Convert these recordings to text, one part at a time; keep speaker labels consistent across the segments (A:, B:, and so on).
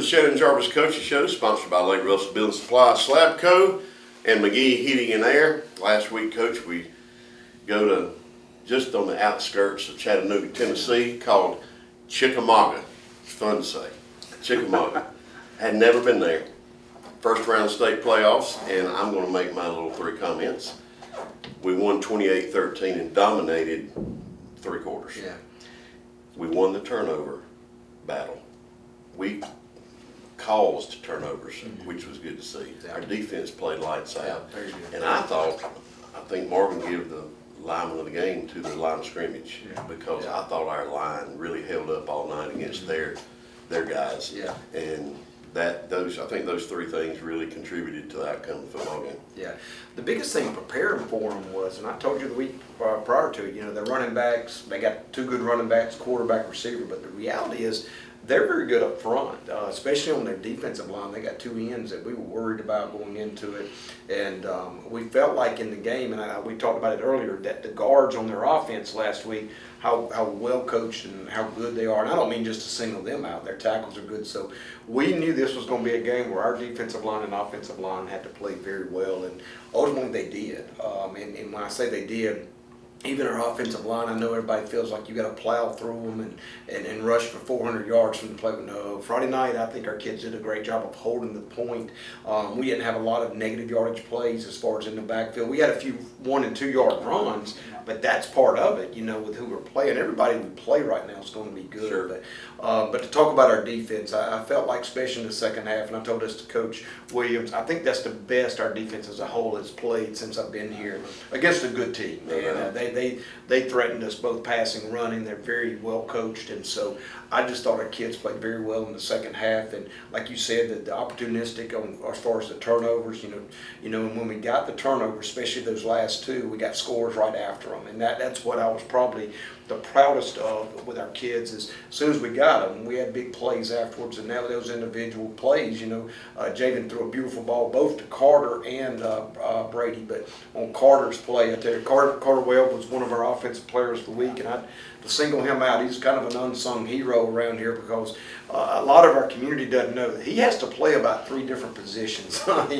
A: the Shannon Jarvis Coaching Show, sponsored by Lake Russell Building Supply, Slab Co., and McGee Heating and Air. Last week, Coach, we go to just on the outskirts of Chattanooga, Tennessee, called Chickamauga. It's fun to say. Chickamauga. Had never been there. First round state playoffs, and I'm going to make my little 3 comments. We won 28-13 and dominated 3 quarters.
B: Yeah.
A: We won the turnover battle. We caused turnovers, which was good to see.
B: Yeah.
A: Our defense played lights out.
B: Yeah, very good.
A: And I think Marvin gave the lineman of the game to the line of scrimmage because I thought our line really held up all night against their guys.
B: Yeah.
A: And I think those 3 things really contributed to the outcome of the football game.
B: Yeah. The biggest thing preparing for them was, and I told you the week prior to it, their running backs, they got 2 good running backs, quarterback, receiver, but the reality is they're very good up front, especially on their defensive line. They got 2 ends that we were worried about going into it. And we felt like in the game, and we talked about it earlier, that the guards on their offense last week, how well coached and how good they are. And I don't mean just to single them out. Their tackles are good. So we knew this was going to be a game where our defensive line and offensive line had to play very well. And ultimately they did. And when I say they did, even our offensive line, I know everybody feels like you got to plow through them and rush for 400 yards from the play. No, Friday night, I think our kids did a great job of holding the point. We didn't have a lot of negative yardage plays as far as in the backfield. We had a few 1- and 2-yard runs, but that's part of it, with who we're playing. Everybody we play right now is going to be good.
A: Sure.
B: But to talk about our defense, I felt like, especially in the second half, and I told this to Coach Williams, I think that's the best our defense as a whole has played since I've been here against a good team. And they threatened us both passing and running. They're very well coached, and so I just thought our kids played very well in the second half. And like you said, the opportunistic as far as the turnovers, and when we got the turnovers, especially those last 2, we got scores right after them, and that's what I was probably the proudest of with our kids. Is as soon as we got them, we had big plays afterwards, and now those individual plays, Jaden threw a beautiful ball both to Carter and Brady, but on Carter's play, I tell you, Carter Webb was one of our offensive players of the week, and to single him out, he's kind of an unsung hero around here because a lot of our community doesn't know that he has to play about 3 different positions, and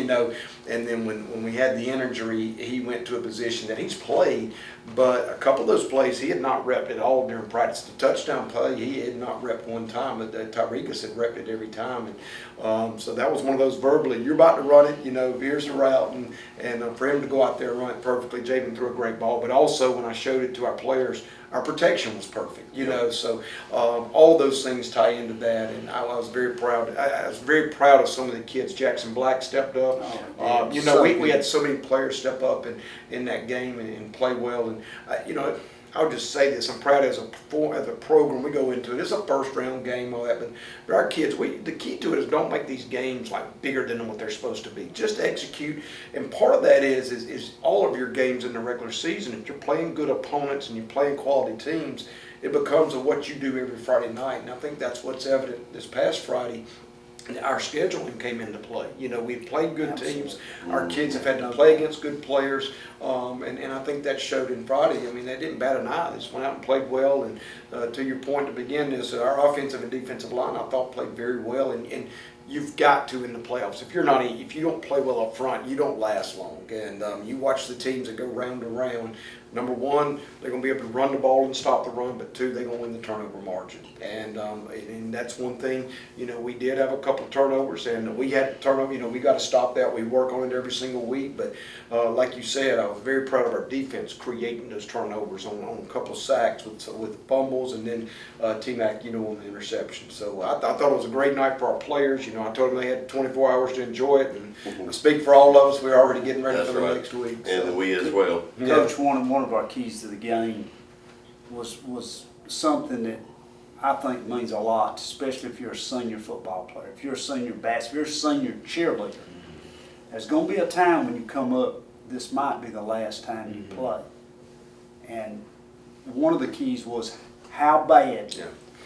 B: then when we had the injury, he went to a position that he's played, but a couple of those plays he had not repped at all during practice. The touchdown play, he had not repped one time, but Tyrekus had repped it every time, and so that was one of those verbally, you're about to run it, here's the route, and for him to go out there and run it perfectly. Jaden threw a great ball, but also when I showed it to our players, our protection was perfect, so all those things tie into that, and I was very proud. I was very proud of some of the kids. Jackson Black stepped up. We had so many players step up in that game and play well, and I'll just say this: I'm proud as a program we go into it. It's a first-round game, all that, but our kids, the key to it is don't make these games like bigger than what they're supposed to be. Just execute, and part of that is all of your games in the regular season. If you're playing good opponents and you're playing quality teams, it becomes what you do every Friday night, and I think that's what's evident this past Friday. Our scheduling came into play. We've played good teams. Our kids have had to play against good players, and I think that showed in Friday. I mean, they didn't bat an eye. They just went out and played well. And to your point to begin this, our offensive and defensive line, I thought, played very well. And you've got to in the playoffs. If you don't play well up front, you don't last long. And you watch the teams that go round and round. Number one, they're going to be able to run the ball and stop the run, but 2, they're going to win the turnover margin. And that's one thing. We did have a couple of turnovers, and we had turnover. We got to stop that. We work on it every single week. But like you said, I was very proud of our defense creating those turnovers on a couple of sacks with fumbles, and then T-Mac, on the interception. So I thought it was a great night for our players. I told them they had 24 hours to enjoy it, and I speak for all of us. We're already getting ready for the next week.
A: And we as well.
C: Coach, one of our keys to the game was something that I think means a lot, especially if you're a senior football player, if you're a senior basketball, if you're a senior cheerleader. There's going to be a time when you come up, this might be the last time you play. And one of the keys was how bad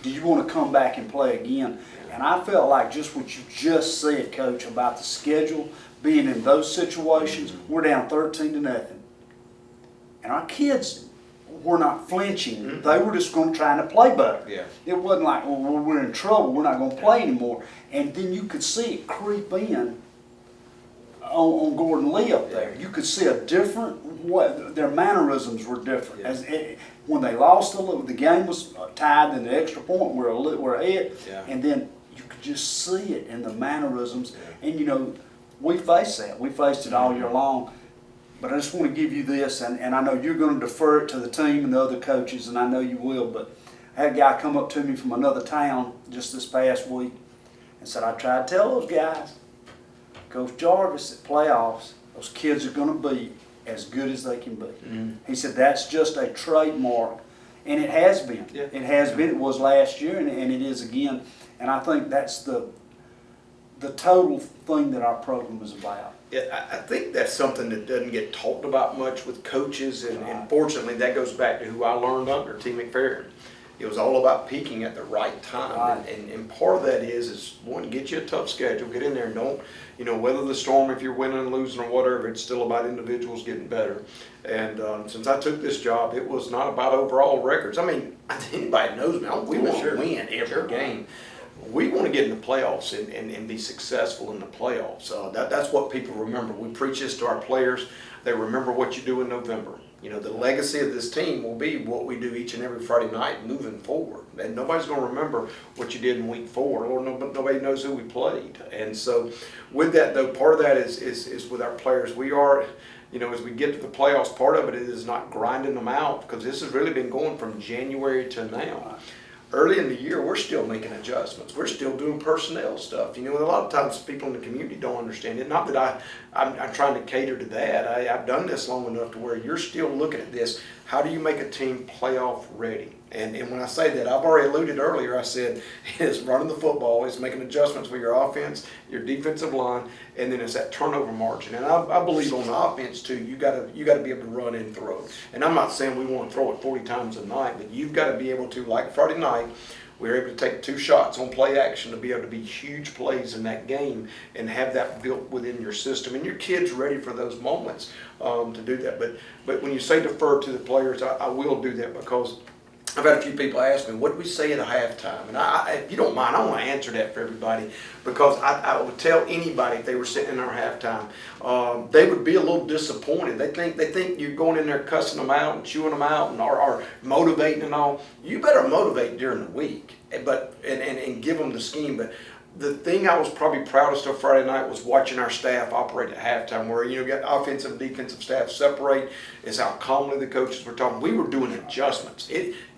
C: do you want to come back and play again? And I felt like just what you just said, Coach, about the schedule, being in those situations, we're down 13-0. And our kids, were not flinching. They were just going to try to play better.
B: Yeah.
C: It wasn't like, well, we're in trouble, we're not going to play anymore. And then you could see it creep in on Gordon Lee up there. You could see a different way. Their mannerisms were different.
B: Yeah.
C: When they lost the game was tied in the extra point, we're ahead, and then you could just see it in the mannerisms. Yeah. And you know, we faced that. We faced it all year long. But I just want to give you this, and I know you're going to defer it to the team and the other coaches, and I know you will, but I had a guy come up to me from another town just this past week and said, I tried to tell those guys, Coach Jarvis, at playoffs, those kids are going to be as good as they can be. Mm-hmm. He said, that's just a trademark, and it has been. Yeah. It has been. It was last year, and it is again, and I think that's the total thing that our program is about.
B: Yeah, I think that's something that doesn't get talked about much with coaches, and fortunately that goes back to who I learned under, T. McFerrin. It was all about peaking at the right time, and part of that is one, get you a tough schedule, get in there and don't, weather the storm if you're winning and losing or whatever. It's still about individuals getting better. And since I took this job, it was not about overall records. I mean, anybody knows me, we want to win every game. We want to get in the playoffs and be successful in the playoffs. That's what people remember. We preach this to our players. They remember what you do in November. The legacy of this team will be what we do each and every Friday night moving forward. And nobody's going to remember what you did in week 4, or nobody knows who we played. And so with that, though, part of that is with our players. We are, as we get to the playoffs, part of it is not grinding them out, because this has really been going from January to now. Early in the year, we're still making adjustments. We're still doing personnel stuff. A lot of times people in the community don't understand it. Not that I'm trying to cater to that. I've done this long enough to where you're still looking at this. How do you make a team playoff ready? And when I say that, I've already alluded earlier, I said it's running the football, it's making adjustments for your offense, your defensive line, and then it's that turnover margin. And I believe on the offense too, you got to be able to run and throw. And I'm not saying we want to throw it 40 times a night, but you've got to be able to, like Friday night, we were able to take 2 shots on play action to be able to be huge plays in that game and have that built within your system. And your kid's ready for those moments to do that. But when you say defer to the players, I will do that, because I've had a few people ask me, what did we say at a halftime? And if you don't mind, I want to answer that for everybody, because I would tell anybody if they were sitting in our halftime, they would be a little disappointed. They think you're going in there cussing them out and chewing them out and or motivating and all. You better motivate during the week, and give them the scheme. But the thing I was probably proudest of Friday night was watching our staff operate at halftime, where you got offensive and defensive staff separate. Is how calmly the coaches were talking. We were doing adjustments.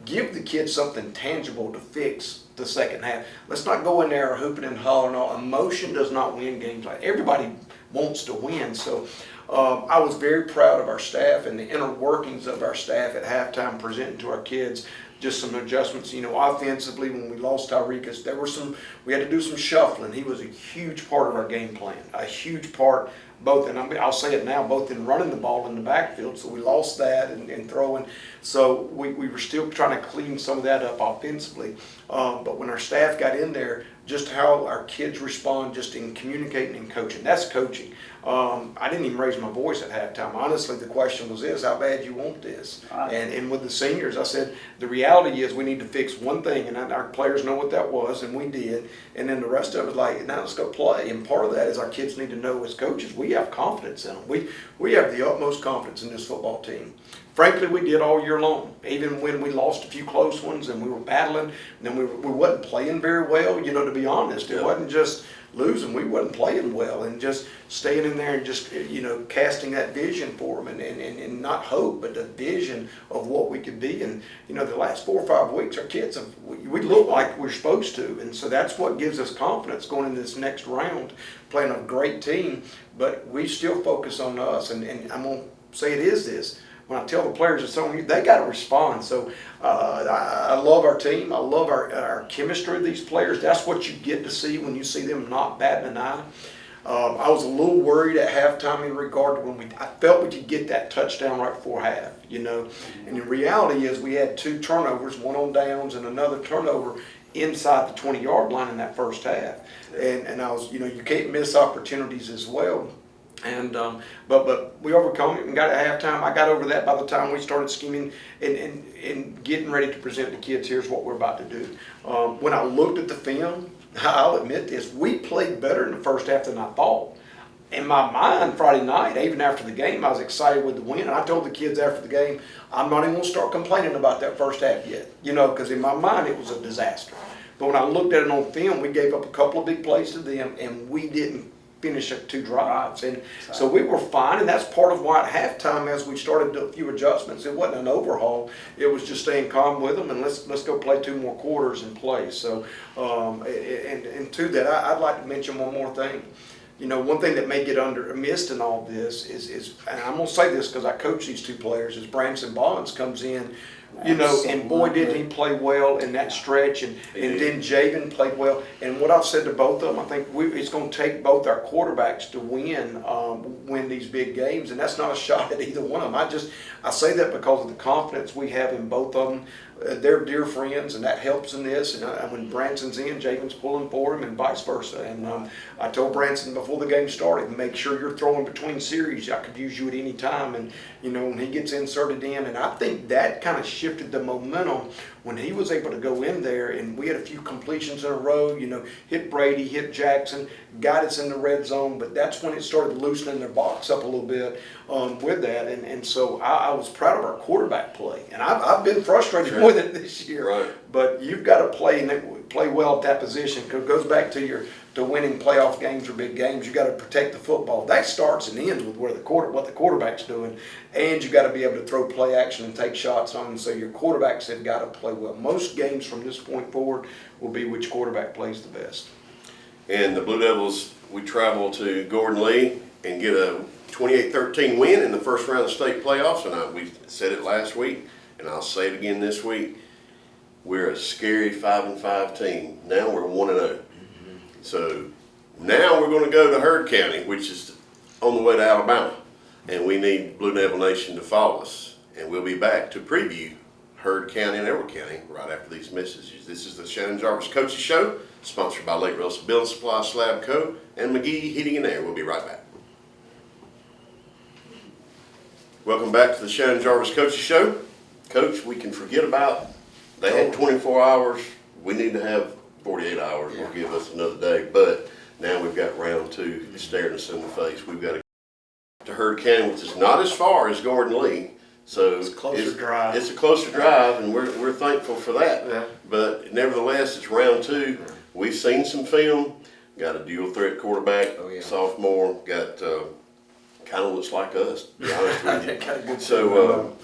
B: Give the kids something tangible to fix the second half. Let's not go in there hooping and hollering. Emotion does not win games. Like, everybody wants to win. So I was very proud of our staff and the inner workings of our staff at halftime, presenting to our kids just some adjustments. Offensively, when we lost Tyreek, we had to do some shuffling. He was a huge part of our game plan, a huge part, both, and I'll say it now, both in running the ball in the backfield. So we lost that and throwing. So we were still trying to clean some of that up offensively. But when our staff got in there, just how our kids respond just in communicating and coaching. That's coaching. I didn't even raise my voice at halftime. Honestly, the question was this: how bad you want this? And with the seniors, I said, the reality is we need to fix one thing, and our players know what that was, and we did. And then the rest of it was like, now let's go play. And part of that is our kids need to know, as coaches, we have confidence in them. We have the utmost confidence in this football team. Frankly, we did all year long. Even when we lost a few close ones and we were battling, and then we wasn't playing very well, to be honest. It wasn't just losing, we wasn't playing well, and just staying in there and just, casting that vision for them, and not hope, but the vision of what we could be. And, the last 4 or 5 weeks, our kids, we look like we're supposed to. And so that's what gives us confidence going into this next round, playing a great team. But we still focus on us, and I'm going to say it is this. When I tell the players it's on you, they got to respond. So I love our team. I love our chemistry of these players. That's what you get to see when you see them not batting an eye. I was a little worried at halftime in regard to when I felt we could get that touchdown right before half, And the reality is we had 2 turnovers, one on downs and another turnover inside the 20-yard line in that first half. And I was, you can't miss opportunities as well. And but we overcome it and got at halftime. I got over that by the time we started scheming and getting ready to present the kids. Here's what we're about to do. When I looked at the film, I'll admit this: we played better in the first half than I thought. In my mind, Friday night, even after the game, I was excited with the win. And I told the kids after the game, I'm not even going to start complaining about that first half yet, because in my mind it was a disaster. But when I looked at it on film, we gave up a couple of big plays to them, and we didn't finish up 2 drives. And so we were fine, and that's part of why at halftime, as we started a few adjustments, it wasn't an overhaul. It was just staying calm with them and let's go play 2 more quarters and play. So, and to that, I'd like to mention one more thing. One thing that may get missed in all this is, and I'm going to say this because I coach these 2 players, is Branson Bonds comes in, and boy did he play well in that stretch, and then Javen played well. And what I've said to both of them, I think it's going to take both our quarterbacks to win these big games, and that's not a shot at either one of them. I say that because of the confidence we have in both of them. They're dear friends, and that helps in this. And when Branson's in, Javen's pulling for him, and vice versa. And I told Branson before the game started, make sure you're throwing between series. I could use you at any time. And when he gets inserted in, and I think that kind of shifted the momentum when he was able to go in there. And we had a few completions in a row. Hit Brady, hit Jackson, got us in the red zone. But that's when it started loosening their box up a little bit with that. And so I was proud of our quarterback play. And I've been frustrated with it this year.
A: Right.
B: But you've got to play well at that position. It goes back to winning playoff games or big games. You got to protect the football. That starts and ends with what the quarterback's doing, and you got to be able to throw play action and take shots on them. So your quarterbacks have got to play well. Most games from this point forward will be which quarterback plays the best.
A: And the Blue Devils, we travel to Gordon Lee and get a 28-13 win in the first round of state playoffs. And we said it last week, and I'll say it again this week. We're a scary 5-5 team. Now we're 1-0. So now we're going to go to Heard County, which is on the way to Alabama, and we need Blue Devil Nation to follow us. And we'll be back to preview Heard County and Edward County right after these messages. This is the Shannon Jarvis Coaches Show, sponsored by Lake Russell Building Supply, Slab Co., and McGee Heating and Air. We'll be right back. Welcome back to the Shannon Jarvis Coaches Show. Coach, we can forget about they had 24 hours. We need to have 48 hours. Will give us another day. But now we've got round 2 staring us in the face. We've got to Heard County, which is not as far as Gordon Lee. So
B: it's a closer drive.
A: It's a closer drive, and we're thankful for that. Yeah. But nevertheless, it's round 2. We've seen some film. Got a dual threat quarterback, sophomore. Got kind of looks like us, to be honest with you. So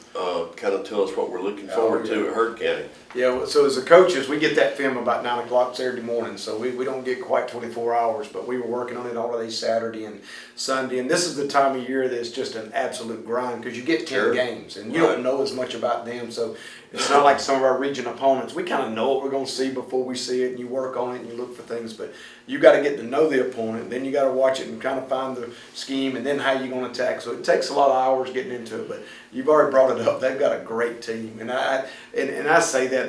A: kind of tell us what we're looking forward to at Heard County.
B: Yeah, so as the coaches, we get that film about 9 o'clock Saturday morning, so we don't get quite 24 hours, but we were working on it all day Saturday and Sunday, and this is the time of year that's just an absolute grind because you get 10 games, and you don't know as much about them, so it's not like some of our region opponents. We kind of know what we're going to see before we see it, and you work on it and you look for things, but you got to get to know the opponent, then you got to watch it and kind of find the scheme, and then how you're going to attack. So it takes a lot of hours getting into it, but you've already brought it up. They've got a great team, and I say that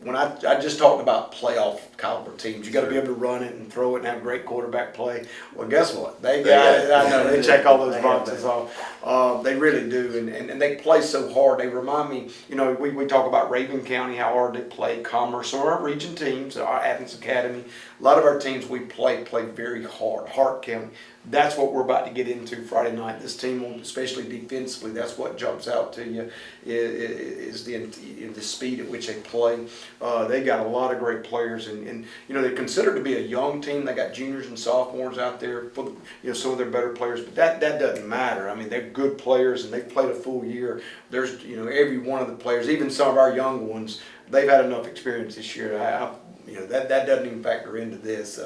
B: when I just talked about playoff caliber teams, you got to be able to run it and throw it and have great quarterback play. Well, guess what? They got it. I know they check all those boxes off. They really do, and they play so hard. They remind me, we talk about Raven County, how hard they play. Commerce, some of our region teams, our Athens Academy, a lot of our teams we play very hard. Hart County. That's what we're about to get into Friday night. This team, especially defensively, that's what jumps out to you is the speed at which they play. They got a lot of great players, and they're considered to be a young team. They got juniors and sophomores out there for some of their better players, but that doesn't matter. I mean, they're good players, and they've played a full year. There's every one of the players, even some of our young ones, they've had enough experience this year. That doesn't even factor into this,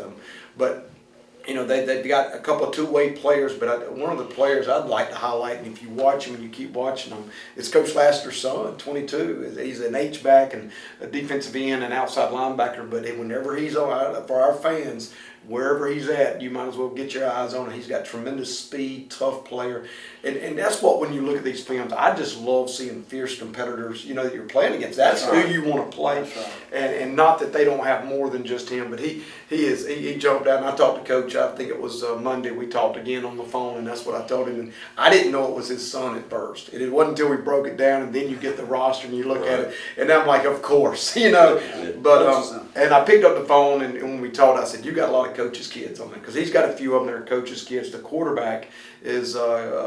B: but. They've got a couple of two-way players, but one of the players I'd like to highlight, and if you watch him and you keep watching him, it's Coach Laster's son, 22. He's an H-back and a defensive end and outside linebacker, but whenever he's on, for our fans, wherever he's at, you might as well get your eyes on him. He's got tremendous speed, tough player. And that's what, when you look at these films, I just love seeing fierce competitors, that you're playing against. That's who you want to play.
C: That's right.
B: And not that they don't have more than just him, but he jumped out, and I talked to Coach, I think it was Monday, we talked again on the phone, and that's what I told him. And I didn't know it was his son at first. It wasn't until we broke it down, and then you get the roster and you look at it, and I'm like, of course, But and I picked up the phone, and when we talked, I said, you got a lot of coaches' kids on there, because he's got a few of them that are coaches' kids. The quarterback is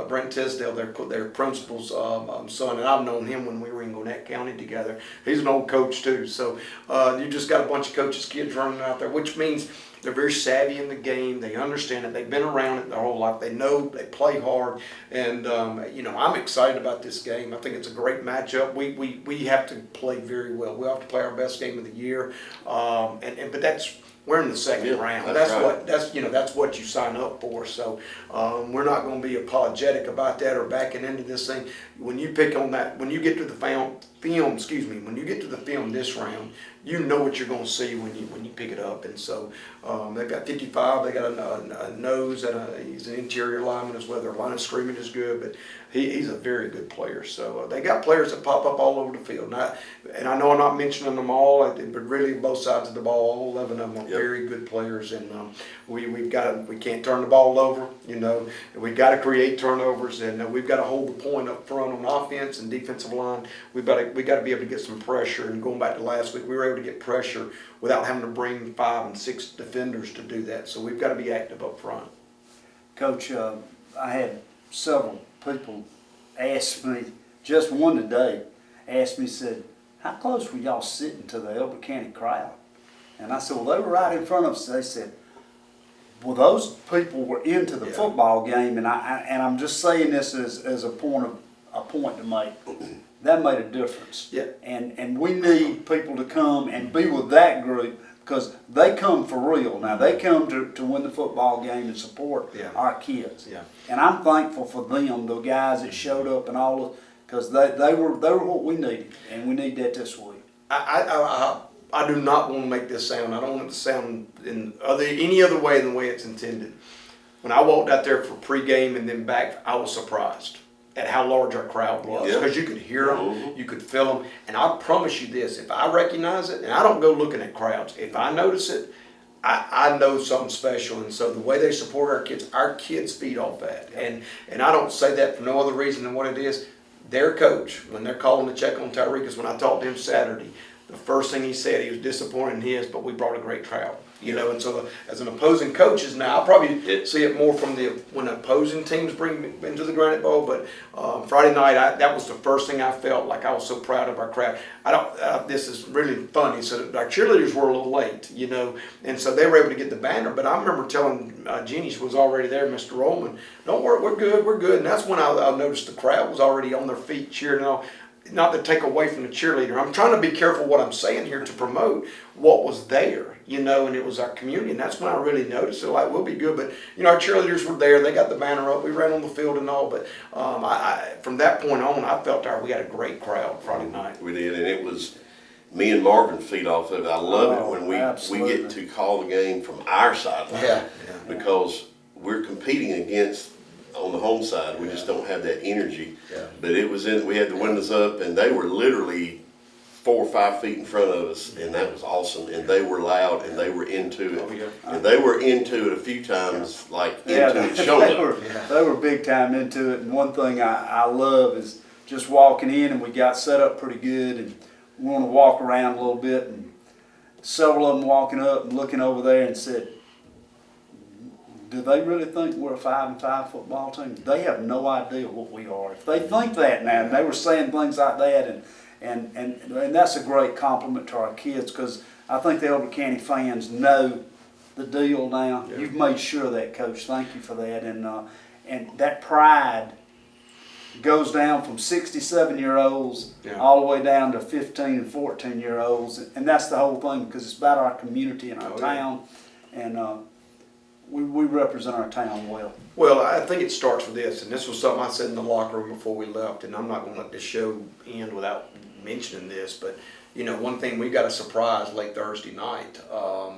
B: Brent Tisdale, their principal's son, and I've known him when we were in Gwinnett County together. He's an old coach too, so you just got a bunch of coaches' kids running out there, which means they're very savvy in the game. They understand it. They've been around it their whole life. They know. They play hard, and I'm excited about this game. I think it's a great matchup. We have to play very well. We have to play our best game of the year, but we're in the second round. That's what you sign up for. So we're not going to be apologetic about that or backing into this thing. When you pick on that, when you get to the film, when you get to the film this round, you know what you're going to see when you pick it up. And so they've got 55. They got a nose, and he's an interior lineman as well. Their line of scrimmage is good, but he's a very good player. So they got players that pop up all over the field. And I know I'm not mentioning them all, but really both sides of the ball, all 11 of them are very good players. And we can't turn the ball over. We've got to create turnovers, and we've got to hold the point up front on offense and defensive line. We got to be able to get some pressure. And going back to last week, we were able to get pressure without having to bring 5 and 6 defenders to do that. So we've got to be active up front.
C: Coach, I had several people ask me, just one today, asked me, said, how close were y'all sitting to the Elbert County crowd? And I said, well, they were right in front of us. They said, well, those people were into the football game, and I'm just saying this as a point to make. That made a difference.
B: Yeah.
C: And we need people to come and be with that group, because they come for real. Now, they come to win the football game and support our kids.
B: Yeah.
C: And I'm thankful for them, the guys that showed up and all of, because they were what we needed, and we need that this week.
B: I do not want to make this sound. I don't want it to sound any other way than the way it's intended. When I walked out there for pregame and then back, I was surprised at how large our crowd was, because you could hear them, you could feel them, and I promise you this: if I recognize it, and I don't go looking at crowds, if I notice it, I know something special. And so the way they support our kids feed off that, and I don't say that for no other reason than what it is. Their coach, when they're calling to check on Tyreek, because when I talked to him Saturday, the first thing he said, he was disappointed in his, but we brought a great crowd. And so as an opposing coaches now, I'll probably see it more from when opposing teams bring me into the Granite Bowl. But Friday night, that was the first thing I felt like. I was so proud of our crowd. This is really funny. So our cheerleaders were a little late, and so they were able to get the banner. But I remember telling Jenny, she was already there, Mr. Rollman, don't worry, we're good. And that's when I noticed the crowd was already on their feet cheering. Not to take away from the cheerleader. I'm trying to be careful what I'm saying here to promote what was there, and it was our community. And that's when I really noticed it, like, we'll be good. But, our cheerleaders were there. They got the banner up. We ran on the field and all. But from that point on, I felt we had a great crowd Friday night.
A: We did, and it was me and Marvin feed off of it. I love it when we get to call the game from our sideline. Because we're competing against on the home side. We just don't have that energy. But we had the windows up, and they were literally 4 or 5 feet in front of us, and that was awesome. And they were loud, and they were into it. And they were into it a few times, into it showing
C: They were big time into it. And one thing I love is just walking in, and we got set up pretty good, and we want to walk around a little bit, and several of them walking up and looking over there and said, do they really think we're a 5-5 football team? They have no idea what we are. If they think that now, and they were saying things like that, and that's a great compliment to our kids, because I think the Elbert County fans know the deal now. You've made sure of that, Coach. Thank you for that. And that pride goes down from 67-year-olds all the way down to 15 and 14-year-olds, and that's the whole thing, because it's about our community and our town, and we represent our town well.
B: Well, I think it starts with this, and this was something I said in the locker room before we left, and I'm not going to let this show end without mentioning this, but one thing, we got a surprise late Thursday night,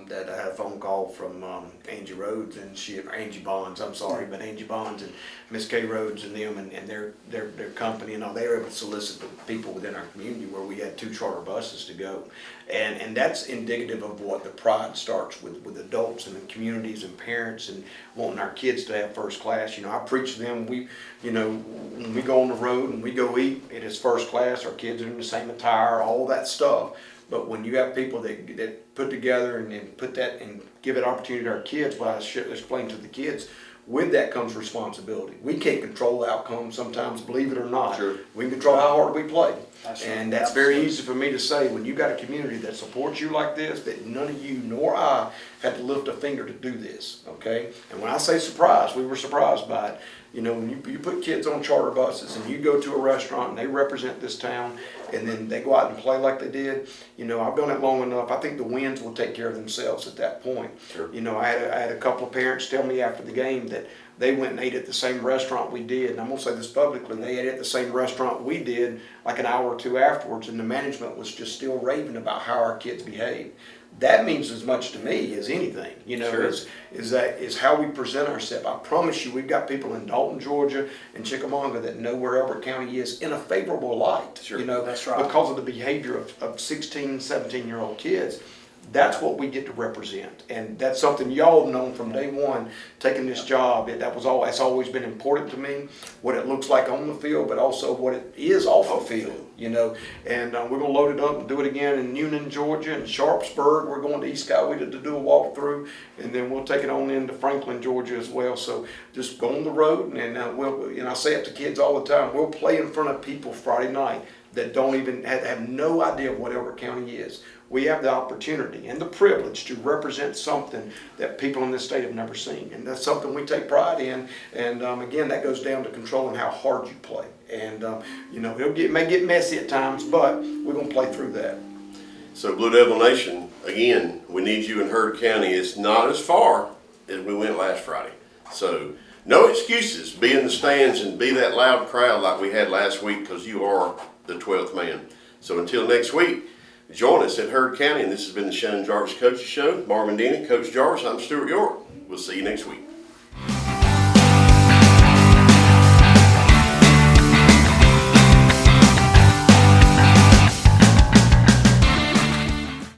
B: that I had a phone call from Angie Rhodes and Angie Bonds, I'm sorry, but Angie Bonds and Miss Kay Rhodes and them and their company and all. They were able to solicit the people within our community where we had 2 charter buses to go. And that's indicative of what the pride starts with adults and the communities and parents and wanting our kids to have first class. I preach to them, when we go on the road and we go eat, it is first class, our kids are in the same attire, all that stuff. But when you have people that put together and put that and give it opportunity to our kids, well, I explain to the kids, with that comes responsibility. We can't control the outcome sometimes, believe it or not.
A: Sure.
B: We can control how hard we play.
C: That's
B: And
C: right.
B: that's very easy for me to say when you got a community that supports you like this, that none of you nor I had to lift a finger to do this, okay? And when I say surprised, we were surprised by it. When you put kids on charter buses and you go to a restaurant and they represent this town and then they go out and play like they did, I've done it long enough. I think the wins will take care of themselves at that point.
A: Sure.
B: I had a couple of parents tell me after the game that they went and ate at the same restaurant we did. And I'm going to say this publicly. They ate at the same restaurant we did like an hour or 2 afterwards, and the management was just still raving about how our kids behaved. That means as much to me as anything,
A: Sure.
B: is how we present ourselves. I promise you, we've got people in Dalton, Georgia, and Chickamauga that know where Elbert County is in a favorable light.
A: Sure.
C: That's right.
B: Because of the behavior of 16, 17-year-old kids. That's what we get to represent, and that's something y'all have known from day one, taking this job. That's always been important to me, what it looks like on the field, but also what it is off the field, And we're going to load it up and do it again in Newnan, Georgia, and Sharpsburg. We're going to East Skyway to do a walkthrough, and then we'll take it on into Franklin, Georgia as well. So just go on the road, and I say it to kids all the time, we'll play in front of people Friday night that don't even have no idea what Elbert County is. We have the opportunity and the privilege to represent something that people in this state have never seen. And that's something we take pride in. And again, that goes down to controlling how hard you play. And, it may get messy at times, but we're going to play through that.
A: So Blue Devil Nation, again, we need you in Heard County. It's not as far as we went last Friday. So no excuses. Be in the stands and be that loud crowd like we had last week, because you are the 12th man. So until next week, join us at Heard County, and this has been the Shannon Jarvis Coaches Show. Marvin Denny, Coach Jarvis, I'm Stuart York. We'll see you next week.